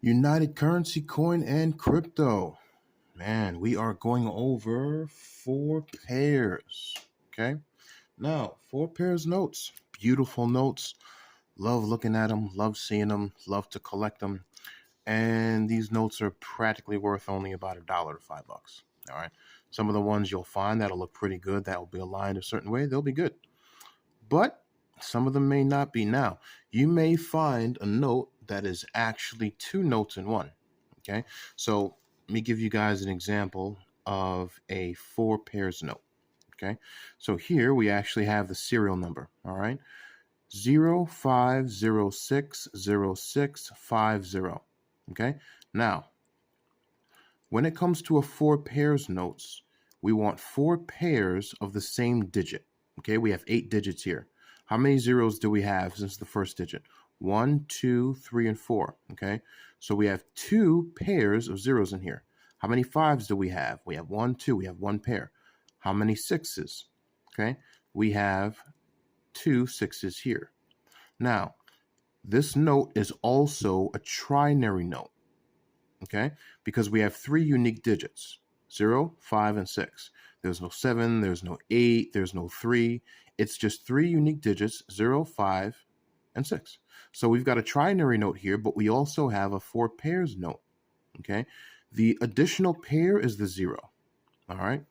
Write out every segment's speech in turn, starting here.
United currency, coin, and crypto. Man, we are going over four pairs. Okay. Now, four pairs notes. Beautiful notes. Love looking at them, love seeing them, love to collect them. And these notes are practically worth only about $1 to $5. All right. Some of the ones you'll find that'll look pretty good, that will be aligned a certain way, they'll be good. But some of them may not be. Now, you may find a note that is actually two notes in one. Okay. So let me give you guys an example of a four pairs note. Okay. So here we actually have the serial number. All right. 05060650. Okay. Now, when it comes to a four pairs notes, we want four pairs of the same digit. Okay, we have 8 digits here. How many zeros do we have since the first digit? 1, 2, 3, and 4. Okay, so we have 2 pairs of zeros in here. How many 5s do we have? We have 1, 2. We have 1 pair. How many 6s? Okay, we have 2 6s here. Now, this note is also a trinary note. Okay, because we have 3 unique digits, 0, 5, and 6. There's no 7, there's no 8, there's no 3. It's just 3 unique digits, 0, 5, and 6. So we've got a trinary note here, but we also have a four pairs note. Okay, the additional pair is the 0. All right,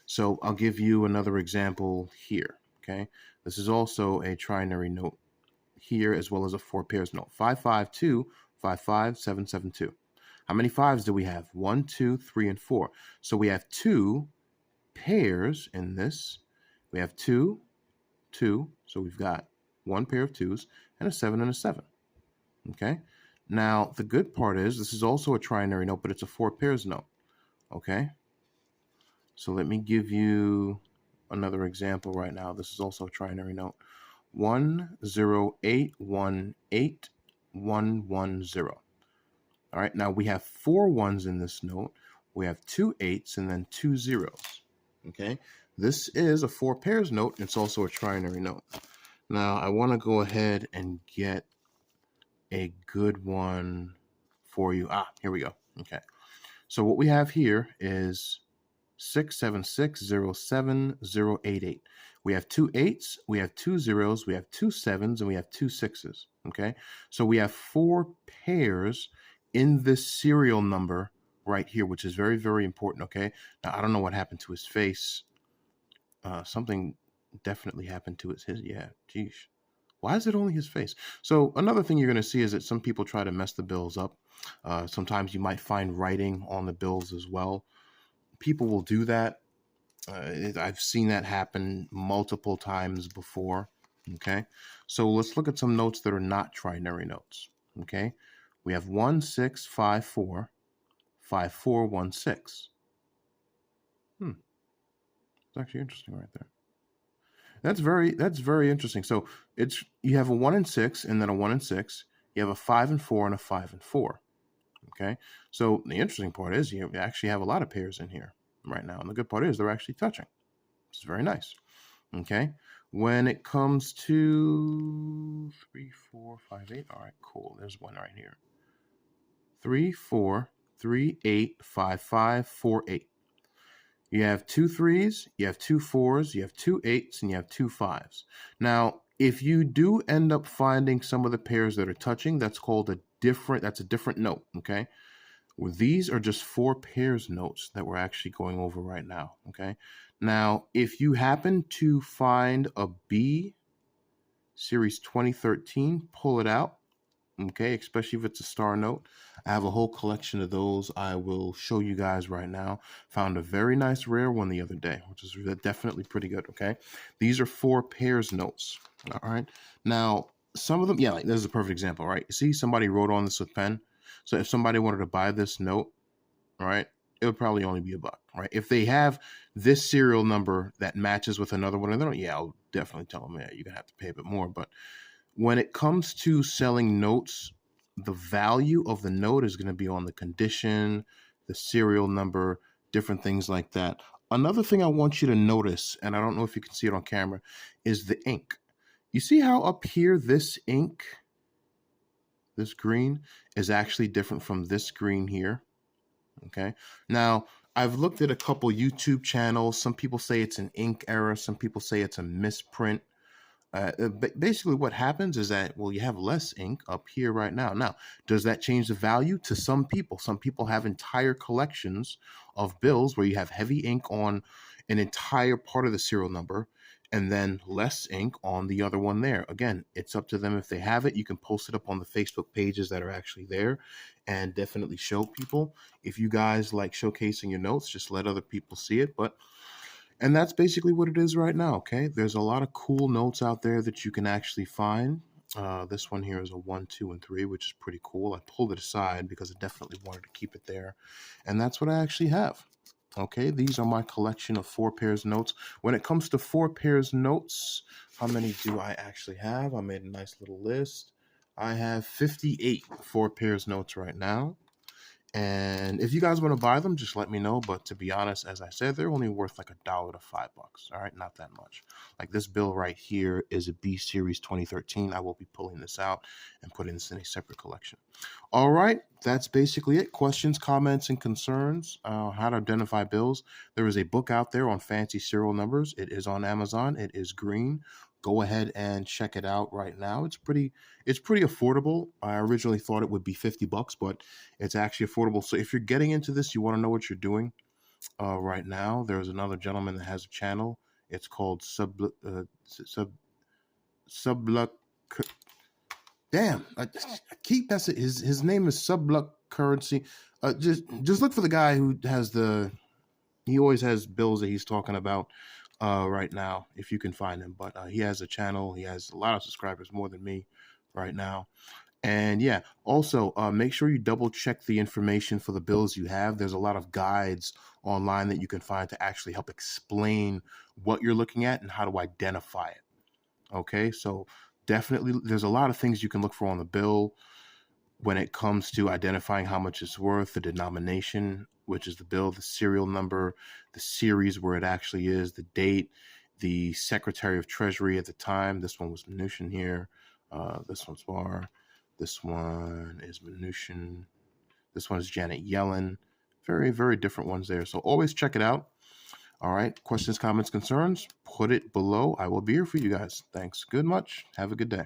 so I'll give you another example here. Okay, this is also a trinary note here as well as a four pairs note, 552 55772. How many 5s do we have? 1, 2, 3, and 4. So we have 2 pairs in this. We have 2, 2. So we've got 1 pair of 2s and a 7 and a 7. Okay. Now, the good part is this is also a trinary note, but it's a four pairs note. Okay. So let me give you another example right now. This is also a trinary note. 10818110. All right, now we have 4 1s in this note. We have 2 8s and then 2 zeros. Okay, this is a four pairs note. It's also a trinary note. Now I want to go ahead and get a good one for you. Here we go. Okay, so what we have here is 676070088. We have 2 8s, we have 2 zeros, we have 2 7s, and we have 2 6s. Okay, so we have 4 pairs in this serial number right here, which is very, very important. Okay, now I don't know what happened to his face. Something definitely happened to his yeah, geez. Why is it only his face? So another thing you're going to see is that some people try to mess the bills up. Sometimes you might find writing on the bills as well. People will do that. I've seen that happen multiple times before. Okay, so let's look at some notes that are not trinary notes. Okay, we have 1654 5416. It's actually interesting right there. That's very interesting. So it's you have a 1 and 6 and then a 1 and 6. You have a 5 and 4 and a 5 and 4. Okay, so the interesting part is you actually have a lot of pairs in here right now, and the good part is they're actually touching. It's very nice. Okay, when it comes to 3 4 5 8, all right, cool, there's one right here. 3 4 3 8 5 5 4 8. You have 2 3s, you have 2 4s, you have 2 8s, and you have 2 5s. Now, if you do end up finding some of the pairs that are touching, that's a different note. Okay, well, these are just four pairs notes that we're actually going over right now. Okay, now if you happen to find a B series 2013, pull it out. Okay, especially if it's a star note. I have a whole collection of those I will show you guys right now. Found a very nice rare one the other day, which is definitely pretty good. Okay, these are four pairs notes. All right, now some of them, yeah, like this is a perfect example, right? You see somebody wrote on this with pen. So if somebody wanted to buy this note, right, it would probably only be $1, right? If they have this serial number that matches with another one of them, yeah, I'll definitely tell them, yeah, you're gonna have to pay a bit more. But when it comes to selling notes, the value of the note is going to be on the condition, the serial number, different things like that. Another thing I want you to notice, and I don't know if you can see it on camera, is the ink. You see how up here this ink this green, is actually different from this green here. Okay. Now, I've looked at a couple YouTube channels. Some people say it's an ink error. Some people say it's a misprint. Basically, what happens is that, well, you have less ink up here right now. Now, does that change the value? To some people. Some people have entire collections of bills where you have heavy ink on an entire part of the serial number and then less ink on the other one there. Again, it's up to them if they have it. You can post it up on the Facebook pages that are actually there and definitely show people. If you guys like showcasing your notes, just let other people see it. And that's basically what it is right now, okay? There's a lot of cool notes out there that you can actually find. This one here is a 1, 2, and 3, which is pretty cool. I pulled it aside because I definitely wanted to keep it there. And that's what I actually have. Okay, these are my collection of 4 pairs notes. When it comes to 4 pairs notes, how many do I actually have? I made a nice little list. I have 58 4 pairs notes right now. And if you guys want to buy them, just let me know. But to be honest, as I said, they're only worth like $1 to $5. All right, not that much. Like this bill right here is a B Series 2013. I will be pulling this out and putting this in a separate collection. All right, that's basically it. Questions, comments, and concerns. How to identify bills. There is a book out there on fancy serial numbers. It is on Amazon. It is green. Go ahead and check it out right now. It's pretty affordable. I originally thought it would be $50, but it's actually affordable. So if you're getting into this, you want to know what you're doing right now. There's another gentleman that has a channel. It's called Subluck. Damn, I keep messing. His name is Subluck Currency. Just look for the guy who has he always has bills that he's talking about right now, if you can find him. But he has a channel. He has a lot of subscribers, more than me right now. And yeah, also make sure you double check the information for the bills you have. There's a lot of guides online that you can find to actually help explain what you're looking at and how to identify it. Okay, so definitely there's a lot of things you can look for on the bill when it comes to identifying how much it's worth, the denomination, which is the bill, the serial number, the series where it actually is, the date, the Secretary of Treasury at the time. This one was Mnuchin here. This one's Barr. This one is Mnuchin. This one is Janet Yellen. Very, very different ones there. So always check it out. All right. Questions, comments, concerns, put it below. I will be here for you guys. Thanks good much. Have a good day.